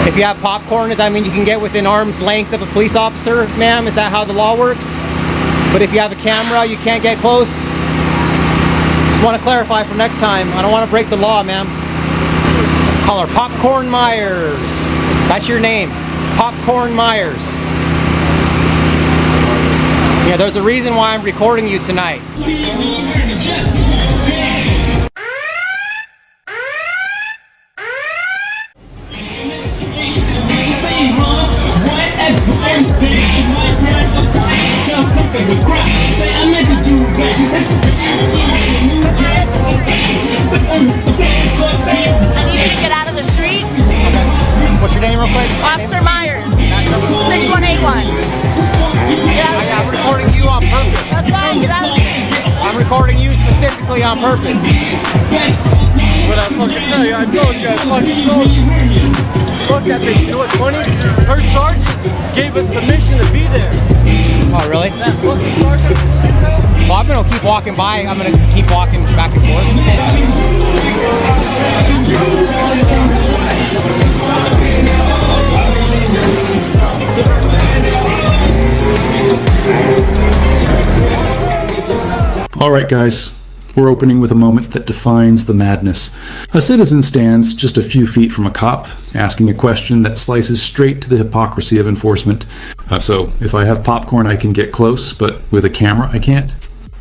If you have popcorn, does that mean you can get within arm's length of a police officer, ma'am? Is that how the law works? But if you have a camera, you can't get close? Just want to clarify for next time. I don't want to break the law, ma'am. Call her Popcorn Myers. That's your name. Popcorn Myers. Yeah, there's a reason why I'm recording you tonight. What's your name real quick? Officer Myers, 6181. I'm recording you on purpose. That's fine, get out of the street. I'm recording you specifically on purpose. What I fucking tell you, I told you, I fucking told you. Look at this, you know what's funny? Her sergeant gave us permission to be there. Oh, really? That fucking sergeant. Well, I'm gonna keep walking by. I'm gonna keep walking back and forth. All right, guys, we're opening with a moment that defines the madness. A citizen stands just a few feet from a cop, asking a question that slices straight to the hypocrisy of enforcement. So if I have popcorn, I can get close, but with a camera, I can't.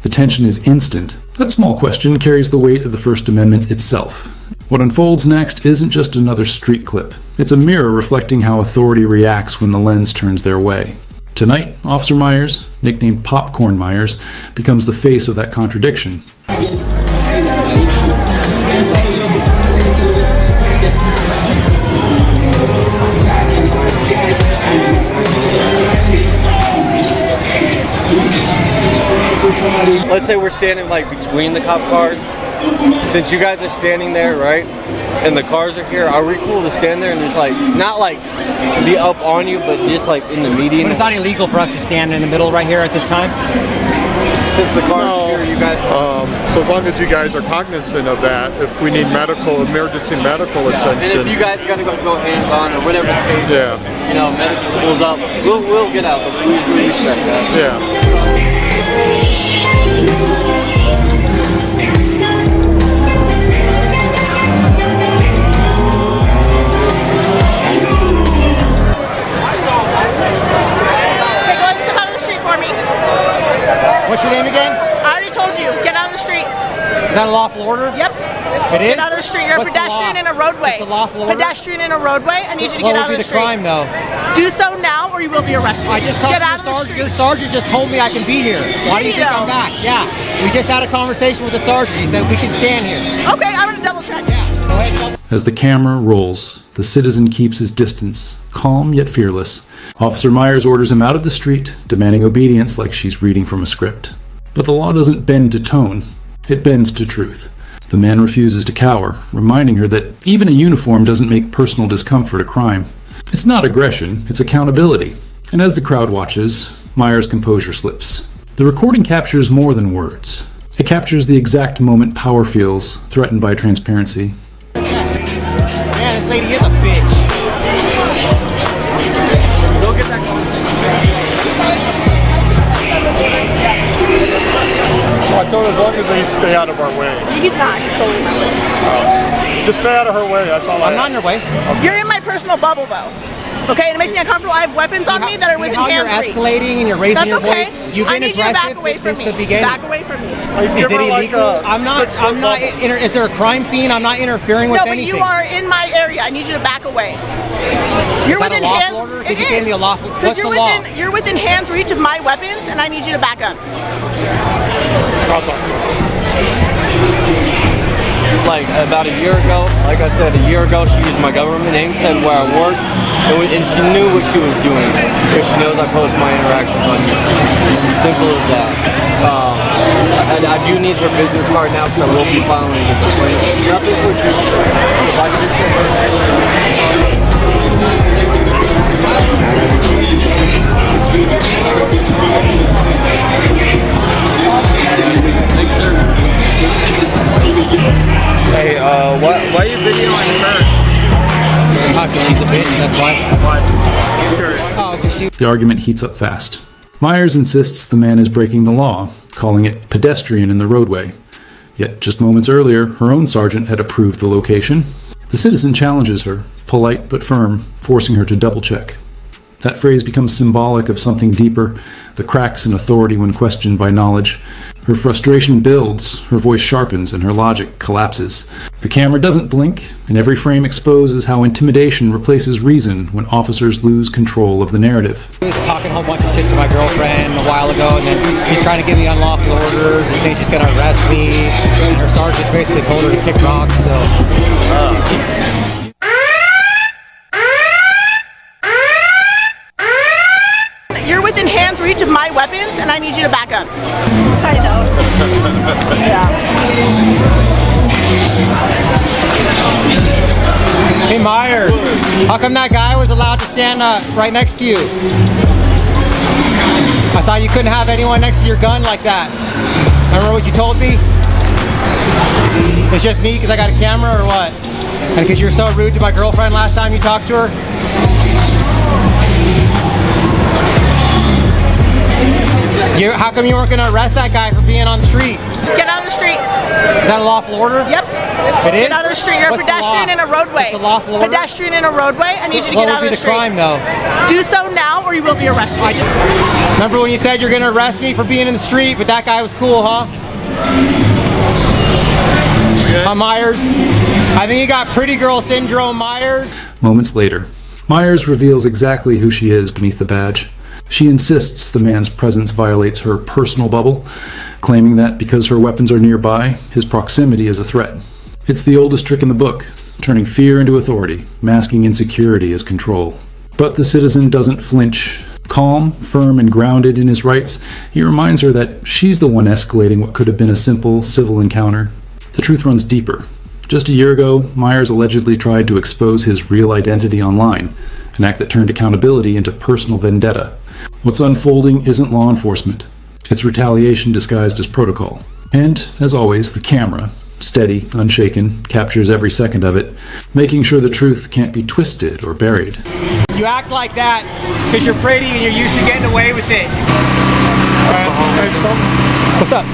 The tension is instant. That small question carries the weight of the First Amendment itself. What unfolds next isn't just another street clip. It's a mirror reflecting how authority reacts when the lens turns their way. Tonight, Officer Myers, nicknamed Popcorn Myers, becomes the face of that contradiction. Let's say we're standing like between the cop cars. Since you guys are standing there, right? And the cars are here, are we cool to stand there and just like, not like be up on you, but just like in the median? But it's not illegal for us to stand in the middle right here at this time? Since the cars are here, you guys... so as long as you guys are cognizant of that, if we need emergency medical attention. And if you guys gotta go hands-on or whatever the case, you know, medical pulls up, we'll get out, but we respect that. Yeah. What's your name again? I already told you, get out of the street. Is that a lawful order? Yep. It is? Get out of the street. You're a pedestrian in a roadway. It's a lawful order? Pedestrian in a roadway. I need you to get out of the street. What would be the crime, though? Do so now or you will be arrested. I just talked get to out of the street. your sergeant just told me I can be here. Why do you think I'm back? Yeah. We just had a conversation with the sergeant. He said we can stand here. Okay, I'm going to double check. Yeah. Go ahead. As the camera rolls, the citizen keeps his distance, calm yet fearless. Officer Myers orders him out of the street, demanding obedience like she's reading from a script. But the law doesn't bend to tone, it bends to truth. The man refuses to cower, reminding her that even a uniform doesn't make personal discomfort a crime. It's not aggression, it's accountability. And as the crowd watches, Myers' composure slips. The recording captures more than words. It captures the exact moment power feels threatened by transparency. Man, this lady is a bitch. Go get that conversation. Well, I told her as long as they stay out of our way. He's not. He's totally in my way. Just stay out of her way, that's all I'm not in her way. You're in my personal bubble, though. Okay, and it makes me uncomfortable. I have weapons on me that are within hands reach. You're escalating and you're raising your okay. voice. You've been I need you to back aggressive away from since me. the beginning. Back away from me. Is it illegal? I'm not. Is there a crime scene? I'm not interfering with anything. No, but you are in my area. I need you to back away. You're is that within a lawful hands. order? It you gave me a lawful. What's the law? You're within hands reach of my weapons, and I need you to back up. Like about a year ago, like I said, a year ago, she used my government name, said where I worked, and she knew what she was doing because she knows I post my interactions on YouTube. Simple as that. And I do need her business card now because I will be filing a complaint. Nothing for you. If I could just say Hey, why are you videoing her? How can she's a bitch? that's why. Why? Curious. Oh, because she... The argument heats up fast. Myers insists the man is breaking the law, calling it pedestrian in the roadway. Yet just moments earlier, her own sergeant had approved the location. The citizen challenges her, polite but firm, forcing her to double-check. That phrase becomes symbolic of something deeper, the cracks in authority when questioned by knowledge. Her frustration builds, her voice sharpens, and her logic collapses. The camera doesn't blink, and every frame exposes how intimidation replaces reason when officers lose control of the narrative. She was talking a whole bunch of shit to my girlfriend a while ago, and then she's trying to give me unlawful orders and saying she's going to arrest me, and her sergeant basically told her to kick rocks, so... You're within hands reach of my weapons, and I need you to back up. I know. Yeah. Hey Myers, how come that guy was allowed to stand right next to you? I thought you couldn't have anyone next to your gun like that. Remember what you told me? It's just me because I got a camera or what? And because you were so rude to my girlfriend last time you talked to her? How come you weren't going to arrest that guy for being on the street? Get out of the street. Is that a lawful order? Yep. It is? Get out of the street. You're What's a pedestrian in a roadway. It's a lawful order? Pedestrian in a roadway. I need you to get out of the street. What would be the crime, though? Do so now, or you will be arrested. Remember when you said you're going to arrest me for being in the street, but that guy was cool, huh? Myers? I think you got pretty girl syndrome, Myers. Moments later, Myers reveals exactly who she is beneath the badge. She insists the man's presence violates her personal bubble, claiming that because her weapons are nearby, his proximity is a threat. It's the oldest trick in the book, turning fear into authority, masking insecurity as control. But the citizen doesn't flinch. Calm, firm, and grounded in his rights, he reminds her that she's the one escalating what could have been a simple civil encounter. The truth runs deeper. Just a year ago, Myers allegedly tried to expose his real identity online, an act that turned accountability into personal vendetta. What's unfolding isn't law enforcement. It's retaliation disguised as protocol. And, as always, the camera, steady, unshaken, captures every second of it, making sure the truth can't be twisted or buried. You act like that because you're pretty and you're used to getting away with it. What's up?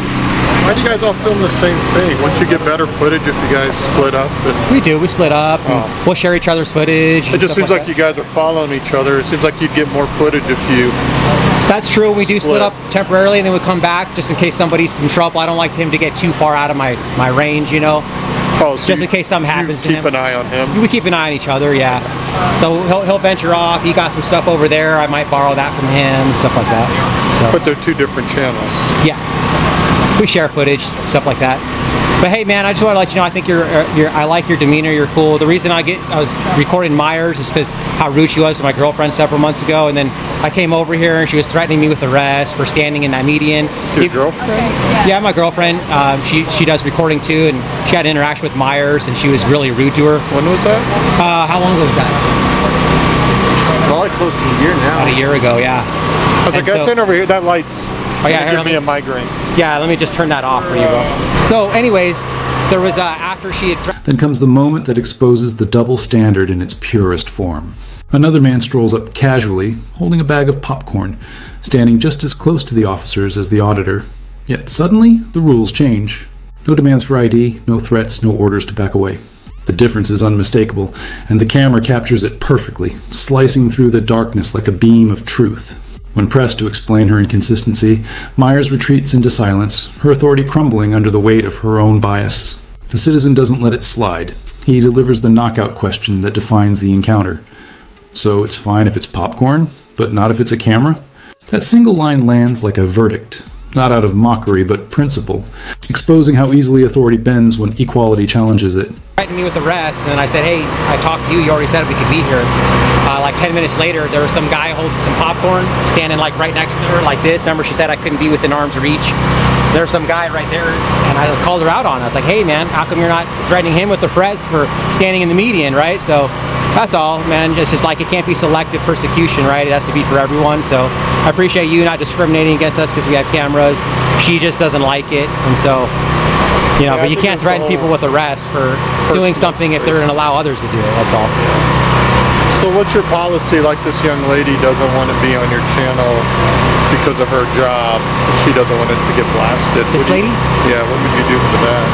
Why do you guys all film the same thing? Wouldn't you get better footage if you guys split up? We do. We split up. And we'll share each other's footage. It just seems like you guys are following each other. It seems like you'd get more footage if you... That's true. We do split up temporarily and then we come back just in case somebody's in trouble. I don't like him to get too far out of my range, you know. Oh, so just in case something happens to him. Keep an eye on him. We keep an eye on each other, yeah. So he'll venture off. He got some stuff over there. I might borrow that from him, stuff like that. So. But they're two different channels. Yeah. We share footage, stuff like that. But hey, man, I just want to let you know, I think I like your demeanor. You're cool. The reason I was recording Myers is because how rude she was to my girlfriend several months ago, and then I came over here and she was threatening me with arrest for standing in that median. Your girlfriend? Yeah, my girlfriend. She does recording too, and she had an interaction with Myers, and she was really rude to her. When was that? How long ago was that? Probably close to a year now. About a year ago, yeah. I was like, I sent over here. That light's give me a migraine. Yeah, let me just turn that off for you, bro. So, anyways, there was after she had. Then comes the moment that exposes the double standard in its purest form. Another man strolls up casually, holding a bag of popcorn, standing just as close to the officers as the auditor. Yet suddenly, the rules change. No demands for ID, no threats, no orders to back away. The difference is unmistakable, and the camera captures it perfectly, slicing through the darkness like a beam of truth. When pressed to explain her inconsistency, Myers retreats into silence, her authority crumbling under the weight of her own bias. The citizen doesn't let it slide. He delivers the knockout question that defines the encounter. So it's fine if it's popcorn, but not if it's a camera? That single line lands like a verdict, not out of mockery but principle, exposing how easily authority bends when equality challenges it. Threatened me with arrest, and I said, hey, I talked to you, you already said we could be here. Like 10 minutes later, there was some guy holding some popcorn, standing like right next to her like this. Remember she said I couldn't be within arm's reach? There was some guy right there, and I called her out on it. I was like, hey man, how come you're not threatening him with arrest for standing in the median, right? So that's all, man. It's just like it can't be selective persecution, right? It has to be for everyone. So I appreciate you not discriminating against us because we have cameras. She just doesn't like it, and so, you know, but you can't threaten people with arrest for doing something if they're going to allow others to do it. That's all. So what's your policy? Like this young lady doesn't want to be on your channel because of her job. She doesn't want it to get blasted. This lady? Yeah, what would you do for that?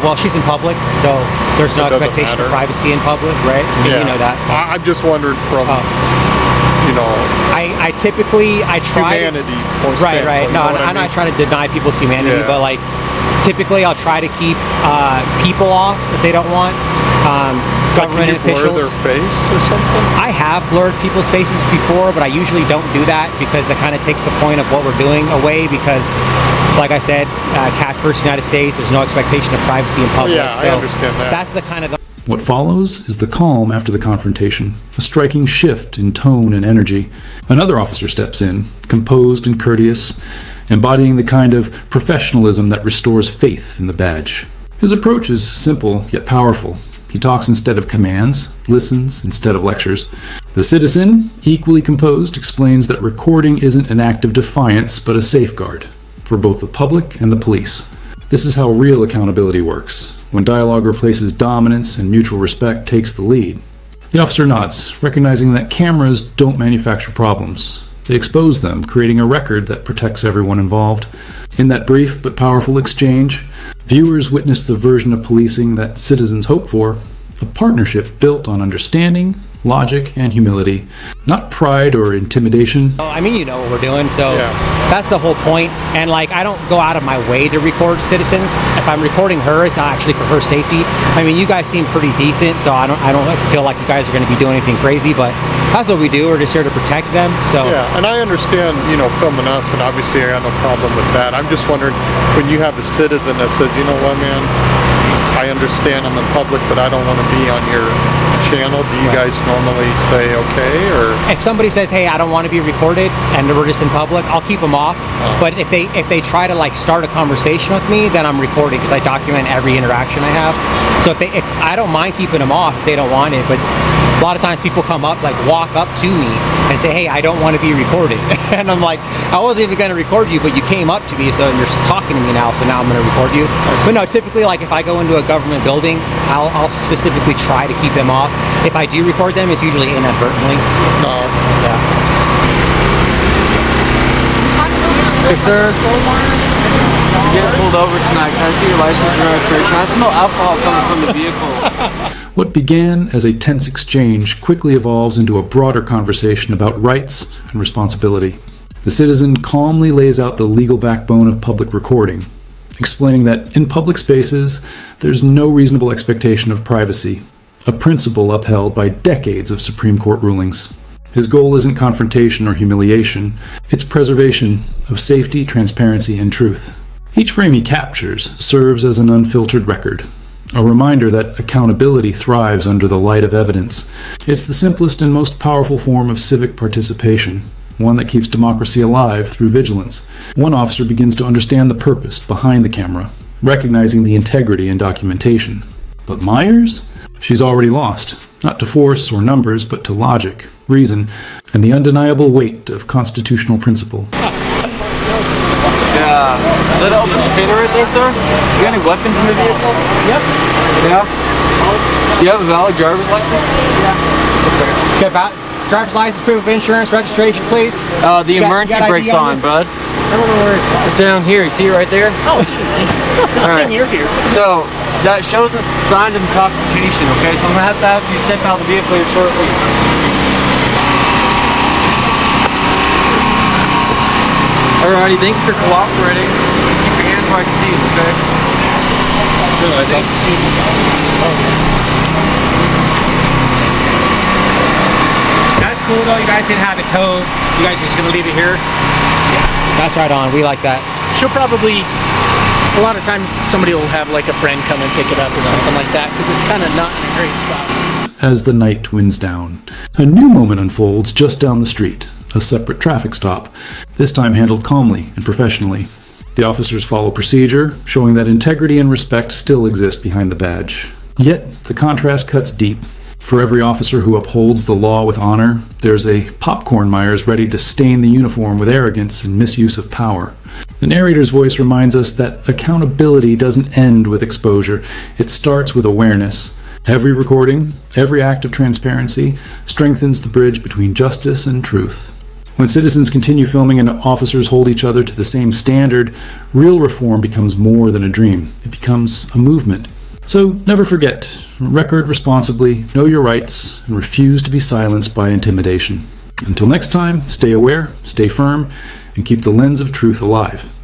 Well, she's in public, so there's no It doesn't expectation of matter. privacy in public, right? I mean, Yeah. you know that. So. I'm just wondering from, you know, I typically, I try humanity point Right, standpoint, right. you No, know what I I'm not mean? trying to deny people's humanity, Yeah. but like, typically I'll try to keep people off if they don't want. Government Can you blur officials. their face or something? I have blurred people's faces before, but I usually don't do that because that kind of takes the point of what we're doing away because, like I said, Cats versus United States, there's no expectation of privacy in public. Yeah, I understand that. That's the kind of... What follows is the calm after the confrontation, a striking shift in tone and energy. Another officer steps in, composed and courteous, embodying the kind of professionalism that restores faith in the badge. His approach is simple yet powerful. He talks instead of commands, listens instead of lectures. The citizen, equally composed, explains that recording isn't an act of defiance but a safeguard for both the public and the police. This is how real accountability works, when dialogue replaces dominance and mutual respect takes the lead. The officer nods, recognizing that cameras don't manufacture problems. They expose them, creating a record that protects everyone involved. In that brief but powerful exchange, viewers witness the version of policing that citizens hope for, a partnership built on understanding, logic, and humility, not pride or intimidation. I mean, you know what we're doing, so Yeah. that's the whole point. And like, I don't go out of my way to record citizens. If I'm recording her, it's actually for her safety. I mean, you guys seem pretty decent, so I don't feel like you guys are going to be doing anything crazy, but that's what we do. We're just here to protect them. So Yeah, and I understand, you know, filming us, and obviously I got no problem with that. I'm just wondering, when you have a citizen that says, you know what, man, I understand I'm in public, but I don't want to be on your channel, do you guys normally say okay, or? if somebody says, hey, I don't want to be recorded and we're just in public, I'll keep them off. But if they try to like start a conversation with me, then I'm recording because I document every interaction I have. So if I don't mind keeping them off if they don't want it, but a lot of times people come up, like walk up to me and say, hey, I don't want to be recorded. And I'm like, I wasn't even going to record you, but you came up to me, so you're talking to me now, so now I'm going to record you. But no, typically, like if I go into a government building, I'll specifically try to keep them off. If I do record them, it's usually inadvertently. No. Yeah. Hey, sir. Get pulled over tonight. Can I see your license and registration? I smell alcohol coming from the vehicle. What began as a tense exchange quickly evolves into a broader conversation about rights and responsibility. The citizen calmly lays out the legal backbone of public recording, explaining that in public spaces, there's no reasonable expectation of privacy, a principle upheld by decades of Supreme Court rulings. His goal isn't confrontation or humiliation, it's preservation of safety, transparency, and truth. Each frame he captures serves as an unfiltered record, a reminder that accountability thrives under the light of evidence. It's the simplest and most powerful form of civic participation, one that keeps democracy alive through vigilance. One officer begins to understand the purpose behind the camera, recognizing the integrity in documentation. But Myers? She's already lost, not to force or numbers, but to logic, reason, and the undeniable weight of constitutional principle. Yeah. Is that an open container right there, sir? You got any weapons in the vehicle? Yep. Yeah. Do you have a valid driver's license? Get back. Driver's license, proof of insurance, registration, please. The emergency brake's on, bud. I don't know where it's at. It's down here. You see it right there? Oh, All right. you're here. So that shows signs of intoxication. Okay, so I'm gonna have you step out of the vehicle here shortly. Alrighty, thank you for cooperating. Keep your hands where I can see them, okay? Good, That's cool though. You guys didn't have it towed. You guys are just gonna leave it here? Yeah. That's right on. We like that. She'll probably, a lot of times somebody will have like a friend come and pick it up or something like that because it's kind of not in a great spot. As the night winds down, a new moment unfolds just down the street, a separate traffic stop, this time handled calmly and professionally. The officers follow procedure, showing that integrity and respect still exist behind the badge. Yet, the contrast cuts deep. For every officer who upholds the law with honor, there's a popcorn Myers ready to stain the uniform with arrogance and misuse of power. The narrator's voice reminds us that accountability doesn't end with exposure, it starts with awareness. Every recording, every act of transparency strengthens the bridge between justice and truth. When citizens continue filming and officers hold each other to the same standard, real reform becomes more than a dream. It becomes a movement. So never forget, record responsibly, know your rights, and refuse to be silenced by intimidation. Until next time, stay aware, stay firm, and keep the lens of truth alive.